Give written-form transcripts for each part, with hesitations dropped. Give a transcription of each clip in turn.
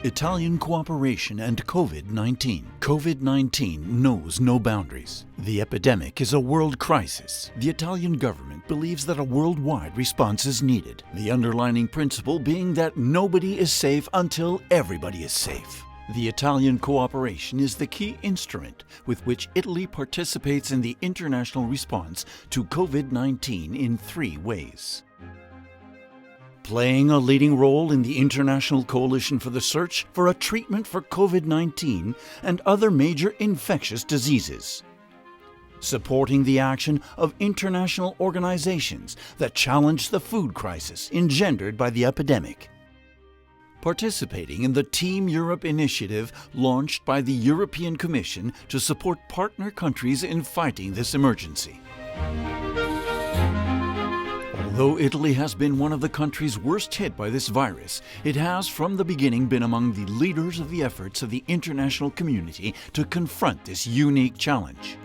Italian cooperation and COVID-19. COVID-19 knows no boundaries. The epidemic is a world crisis. The Italian government believes that a worldwide response is needed. The underlying principle being that nobody is safe until everybody is safe. The Italian cooperation is the key instrument with which Italy participates in the international response to COVID-19 in 3 ways. Playing a leading role in the international coalition for the search for a treatment for COVID-19 and other major infectious diseases. Supporting the action of international organizations that challenge the food crisis engendered by the epidemic. Participating in the Team Europe initiative launched by the European Commission to support partner countries in fighting this emergency. Although Italy has been one of the countries worst hit by this virus, it has from the beginning been among the leaders of the efforts of the international community to confront this unique challenge.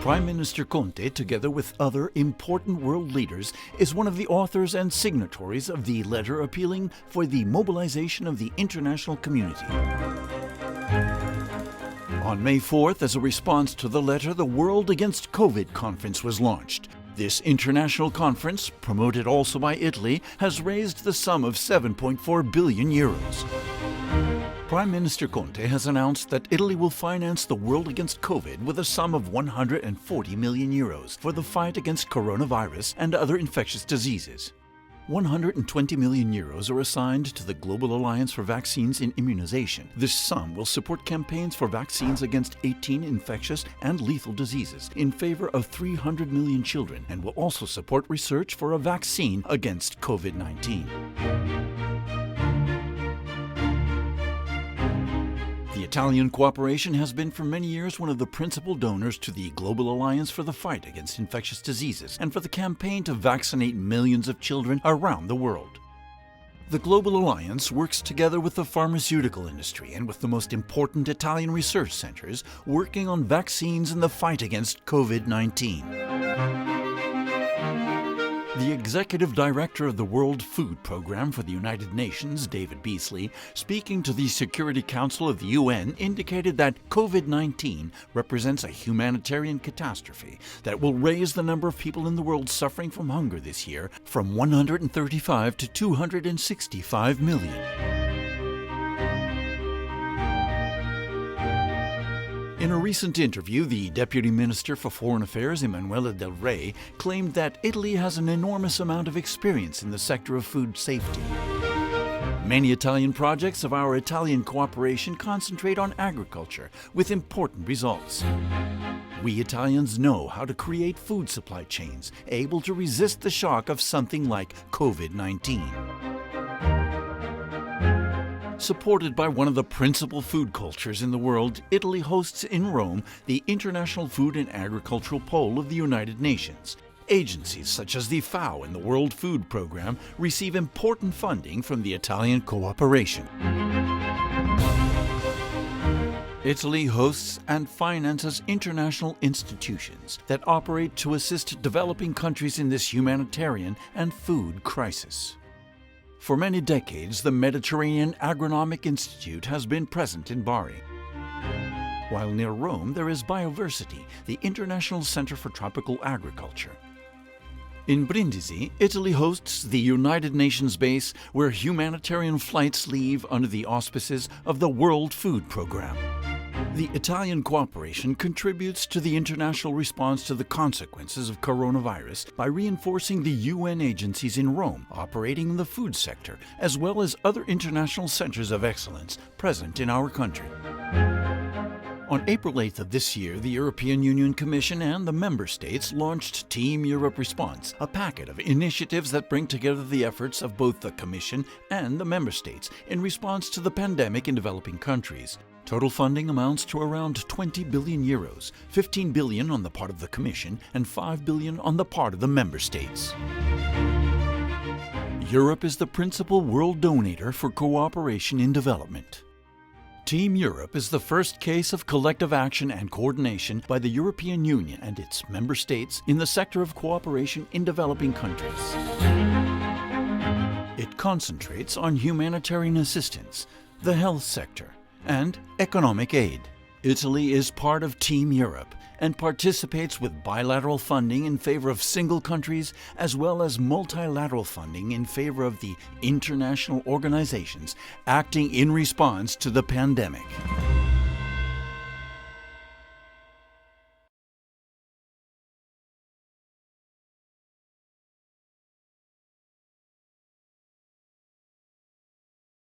Prime Minister Conte, together with other important world leaders, is one of the authors and signatories of the letter appealing for the mobilization of the international community. On May 4th, as a response to the letter, the World Against COVID conference was launched. This international conference, promoted also by Italy, has raised the sum of 7.4 billion euros. Prime Minister Conte has announced that Italy will finance the World Against COVID with a sum of 140 million euros for the fight against coronavirus and other infectious diseases. 120 million euros are assigned to the Global Alliance for Vaccines and Immunization. This sum will support campaigns for vaccines against 18 infectious and lethal diseases in favor of 300 million children and will also support research for a vaccine against COVID-19. The Italian cooperation has been for many years one of the principal donors to the Global Alliance for the Fight Against Infectious Diseases and for the campaign to vaccinate millions of children around the world. The Global Alliance works together with the pharmaceutical industry and with the most important Italian research centers working on vaccines in the fight against COVID-19. The Executive Director of the World Food Programme for the United Nations, David Beasley, speaking to the Security Council of the UN, indicated that COVID-19 represents a humanitarian catastrophe that will raise the number of people in the world suffering from hunger this year from 135 to 265 million. In a recent interview, the Deputy Minister for Foreign Affairs, Emanuele Del Rey, claimed that Italy has an enormous amount of experience in the sector of food safety. Many Italian projects of our Italian cooperation concentrate on agriculture, with important results. We Italians know how to create food supply chains, able to resist the shock of something like COVID-19. Supported by one of the principal food cultures in the world, Italy hosts in Rome the International Food and Agricultural Pole of the United Nations. Agencies such as the FAO and the World Food Programme receive important funding from the Italian cooperation. Italy hosts and finances international institutions that operate to assist developing countries in this humanitarian and food crisis. For many decades, the Mediterranean Agronomic Institute has been present in Bari. While near Rome, there is Bioversity, the International Center for Tropical Agriculture. In Brindisi, Italy hosts the United Nations base where humanitarian flights leave under the auspices of the World Food Programme. The Italian cooperation contributes to the international response to the consequences of coronavirus by reinforcing the UN agencies in Rome operating in the food sector, as well as other international centers of excellence present in our country. On April 8th of this year, the European Union Commission and the member states launched Team Europe Response, a packet of initiatives that bring together the efforts of both the Commission and the member states in response to the pandemic in developing countries. Total funding amounts to around 20 billion euros, 15 billion on the part of the Commission and 5 billion on the part of the member states. Europe is the principal world donator for cooperation in development. Team Europe is the first case of collective action and coordination by the European Union and its member states in the sector of cooperation in developing countries. It It concentrates on humanitarian assistance, the health sector, and economic aid. Italy is part of Team Europe and participates with bilateral funding in favor of single countries as well as multilateral funding in favor of the international organizations acting in response to the pandemic.